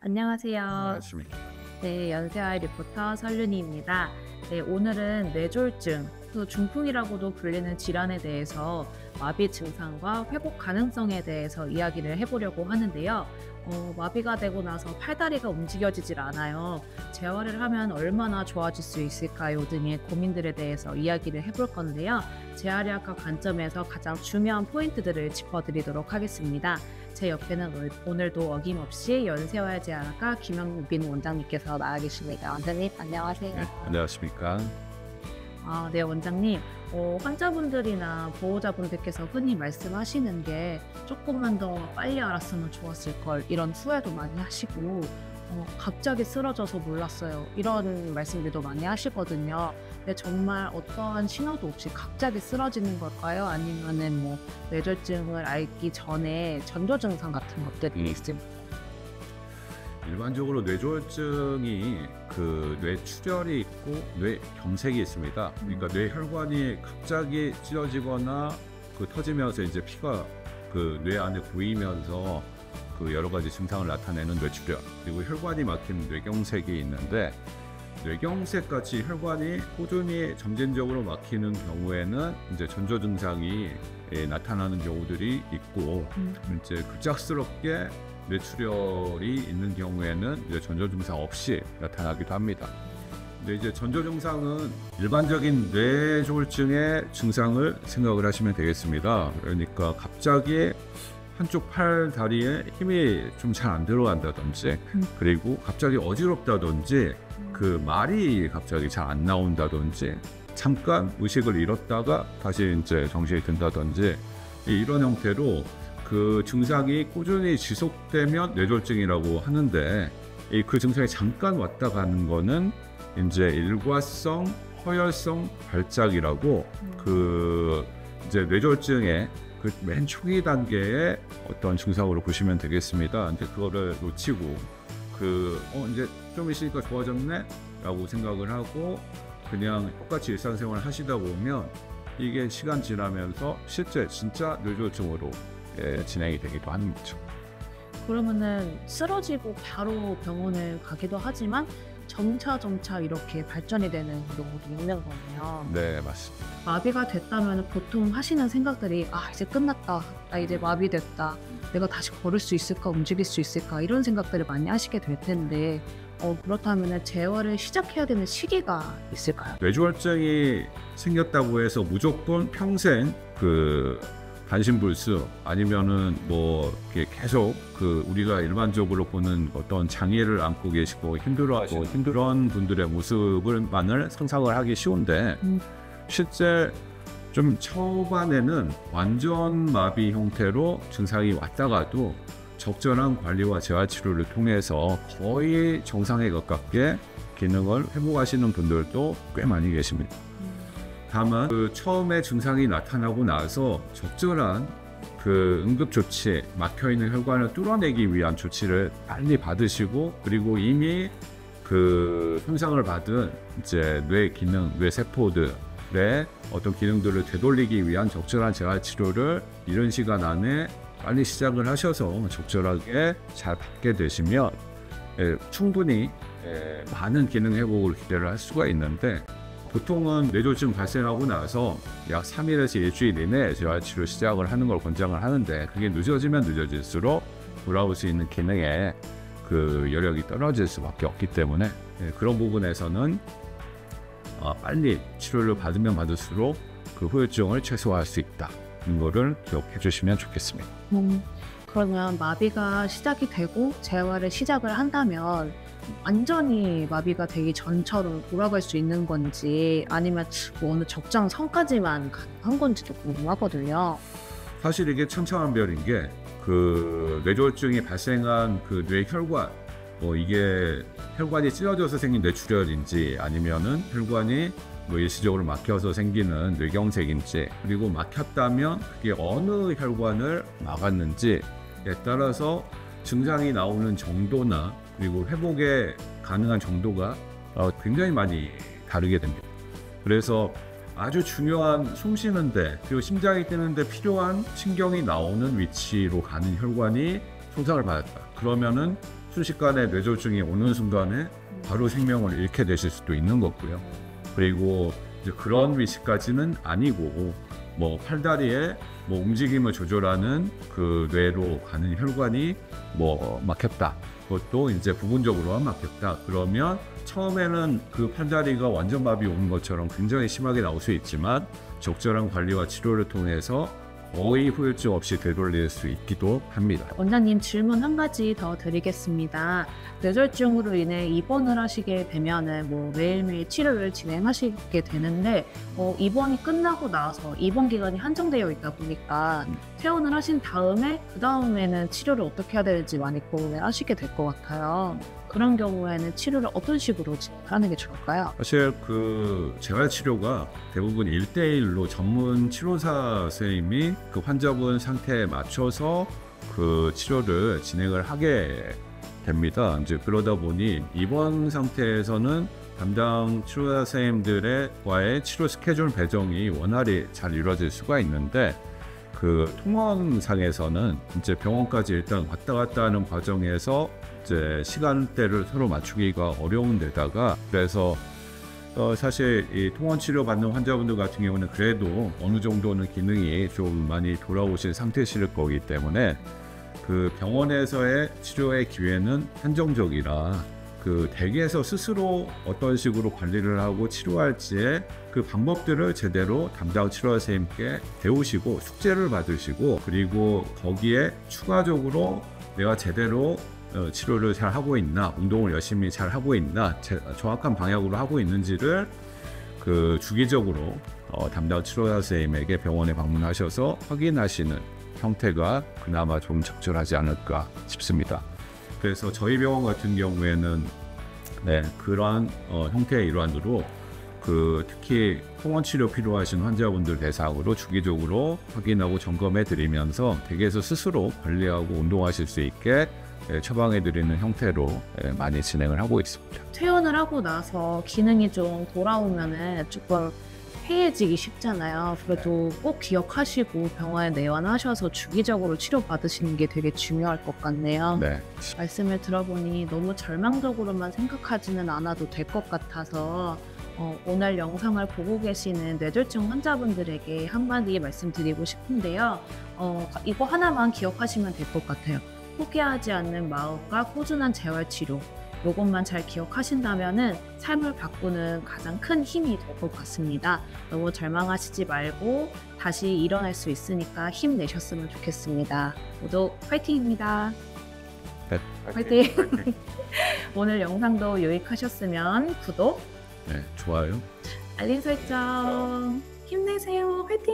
안녕하세요. 안녕하십니까. 네, 연세아이 리포터 설윤희입니다. 네, 오늘은 뇌졸중, 또 중풍이라고도 불리는 질환에 대해서 마비 증상과 회복 가능성에 대해서 이야기를 해보려고 하는데요. 마비가 되고 나서 팔다리가 움직여지질 않아요. 재활을 하면 얼마나 좋아질 수 있을까요? 등의 고민들에 대해서 이야기를 해볼 건데요. 재활의학과 관점에서 가장 중요한 포인트들을 짚어드리도록 하겠습니다. 제 옆에는 오늘도 어김없이 연세와 재활학과 김영빈 원장님께서 나와 계십니다. 원장님 안녕하세요. 네, 안녕하십니까. 네, 원장님. 환자분들이나 보호자분들께서 흔히 말씀하시는 게 조금만 더 빨리 알았으면 좋았을 걸, 이런 후회도 많이 하시고, 갑자기 쓰러져서 몰랐어요, 이런 말씀들도 많이 하시거든요. 근데 정말 어떠한 신호도 없이 갑자기 쓰러지는 걸까요? 아니면은 뭐 뇌졸중을 알기 전에 전조 증상 같은 것들이 있습니까? 일반적으로 뇌졸중이 그 뇌출혈이 있고 뇌경색이 있습니다. 그러니까 뇌혈관이 갑자기 찢어지거나 터지면서 이제 피가 뇌 안에 고이면서 여러 가지 증상을 나타내는 뇌출혈, 그리고 혈관이 막힌 뇌경색이 있는데, 뇌경색 같이 혈관이 꾸준히 점진적으로 막히는 경우에는 이제 전조 증상이 나타나는 경우들이 있고, 이제 급작스럽게 뇌출혈이 있는 경우에는 이제 전조 증상 없이 나타나기도 합니다. 근데 이제 전조 증상은 일반적인 뇌졸중의 증상을 생각을 하시면 되겠습니다. 그러니까 갑자기 한쪽 팔, 다리에 힘이 좀 잘 안 들어간다든지, 그리고 갑자기 어지럽다든지, 말이 갑자기 잘 안 나온다든지, 잠깐 의식을 잃었다가 다시 이제 정신이 든다든지, 이런 형태로 증상이 꾸준히 지속되면 뇌졸중이라고 하는데, 그 증상이 잠깐 왔다 가는 거는 이제 일과성 허혈성 발작이라고, 이제 뇌졸중의 맨 초기 단계의 어떤 증상으로 보시면 되겠습니다. 이제 그거를 놓치고 이제 좀 있으니까 좋아졌네 라고 생각을 하고 그냥 똑같이 일상생활 하시다 보면 이게 시간 지나면서 실제 진짜 뇌졸중으로 진행이 되기도 하는 거죠. 그러면은 쓰러지고 바로 병원을 가기도 하지만 점차 이렇게 발전이 되는 경우도 있는 거네요. 네, 맞습니다. 마비가 됐다면 보통 하시는 생각들이 이제 끝났다, 나 이제 마비됐다, 내가 다시 걸을 수 있을까, 움직일 수 있을까, 이런 생각들을 많이 하시게 될 텐데, 그렇다면 재활을 시작해야 되는 시기가 있을까요? 뇌졸중이 생겼다고 해서 무조건 평생 반신불수 아니면은 계속 우리가 일반적으로 보는 어떤 장애를 안고 계시고 힘들어하시는 그런 분들의 모습을만을 상상을 하기 쉬운데, 실제 좀 초반에는 완전 마비 형태로 증상이 왔다가도 적절한 관리와 재활치료를 통해서 거의 정상에 가깝게 기능을 회복하시는 분들도 꽤 많이 계십니다. 다만 처음에 증상이 나타나고 나서 적절한 응급조치, 막혀있는 혈관을 뚫어내기 위한 조치를 빨리 받으시고, 그리고 이미 손상을 받은 이제 뇌 기능, 뇌 세포들의 어떤 기능들을 되돌리기 위한 적절한 재활치료를 이른 시간 안에 빨리 시작을 하셔서 적절하게 잘 받게 되시면 충분히 많은 기능 회복을 기대를 할 수가 있는데, 보통은 뇌졸중 발생하고 나서 약 3일에서 일주일 이내에 재활치료 시작을 하는 걸 권장을 하는데, 그게 늦어지면 늦어질수록 돌아올 수 있는 기능에 여력이 떨어질 수밖에 없기 때문에 그런 부분에서는 빨리 치료를 받으면 받을수록 후유증을 최소화할 수 있다, 이거를 기억해 주시면 좋겠습니다. 그러면 마비가 시작이 되고 재활을 시작을 한다면 완전히 마비가 되기 전처럼 돌아갈 수 있는 건지, 아니면 어느 적정선까지만 가능한 건지도 궁금하거든요. 사실 이게 천차만별인 게, 뇌졸중이 발생한 뇌혈관, 이게 혈관이 찢어져서 생긴 뇌출혈인지, 아니면은 혈관이 일시적으로 막혀서 생기는 뇌경색인지, 그리고 막혔다면 그게 어느 혈관을 막았는지에 따라서 증상이 나오는 정도나 그리고 회복에 가능한 정도가 굉장히 많이 다르게 됩니다. 그래서 아주 중요한 숨 쉬는데, 그리고 심장이 뛰는데 필요한 신경이 나오는 위치로 가는 혈관이 손상을 받았다, 그러면은 순식간에 뇌졸중이 오는 순간에 바로 생명을 잃게 되실 수도 있는 거고요. 그리고 이제 그런 위치까지는 아니고 뭐 팔다리에 뭐 움직임을 조절하는 그 뇌로 가는 혈관이 뭐 막혔다. 그것도 이제 부분적으로만 막혔다. 그러면 처음에는 그 팔다리가 완전 마비 오는 것처럼 굉장히 심하게 나올 수 있지만 적절한 관리와 치료를 통해서 거의 후유증 없이 되돌릴 수 있기도 합니다. 원장님 질문 한 가지 더 드리겠습니다. 뇌졸중으로 인해 입원을 하시게 되면은 뭐 매일매일 치료를 진행하시게 되는데 입원이 끝나고 나서 입원 기간이 한정되어 있다 보니까 퇴원을 하신 다음에 그 다음에는 치료를 어떻게 해야 되는지 많이 고민을 하시게 될 것 같아요. 그런 경우에는 치료를 어떤 식으로 진행하는 게 좋을까요? 사실 그 재활치료가 대부분 1대1로 전문 치료사 선생님이 그 환자분 상태에 맞춰서 그 치료를 진행을 하게 됩니다. 이제 그러다 보니 입원 상태에서는 담당 치료사 선생님들과의 치료 스케줄 배정이 원활히 잘 이루어질 수가 있는데 그 통원상에서는 이제 병원까지 일단 왔다 갔다 하는 과정에서 이제 시간대를 서로 맞추기가 어려운 데다가 그래서 사실 이 통원 치료 받는 환자분들 같은 경우는 그래도 어느 정도는 기능이 좀 많이 돌아오신 상태실 거기 때문에 그 병원에서의 치료의 기회는 한정적이라 그 댁에서 스스로 어떤 식으로 관리를 하고 치료할지의 그 방법들을 제대로 담당 치료사 선생님께 배우시고 숙제를 받으시고 그리고 거기에 추가적으로 내가 제대로 치료를 잘 하고 있나, 운동을 열심히 잘 하고 있나, 정확한 방향으로 하고 있는지를 그 주기적으로 담당 치료사 선생님에게 병원에 방문하셔서 확인하시는 형태가 그나마 좀 적절하지 않을까 싶습니다. 그래서 저희 병원 같은 경우에는 그러한 형태의 일환으로 그 특히 통원 치료 필요하신 환자분들 대상으로 주기적으로 확인하고 점검해 드리면서 댁에서 스스로 관리하고 운동하실 수 있게 처방해 드리는 형태로 많이 진행을 하고 있습니다. 퇴원을 하고 나서 기능이 좀 돌아오면은 조금 해이해지기 쉽잖아요. 그래도 꼭 기억하시고 병원에 내원하셔서 주기적으로 치료받으시는 게 되게 중요할 것 같네요. 네. 말씀을 들어보니 너무 절망적으로만 생각하지는 않아도 될 것 같아서 오늘 영상을 보고 계시는 뇌졸중 환자분들에게 한마디 말씀드리고 싶은데요. 이거 하나만 기억하시면 될 것 같아요. 포기하지 않는 마음과 꾸준한 재활치료, 이것만 잘 기억하신다면은 삶을 바꾸는 가장 큰 힘이 될 것 같습니다. 너무 절망하시지 말고 다시 일어날 수 있으니까 힘내셨으면 좋겠습니다. 모두 화이팅입니다. 네, 화이팅! 오늘 영상도 유익하셨으면 구독, 좋아요. 알림 설정 힘내세요. 화이팅!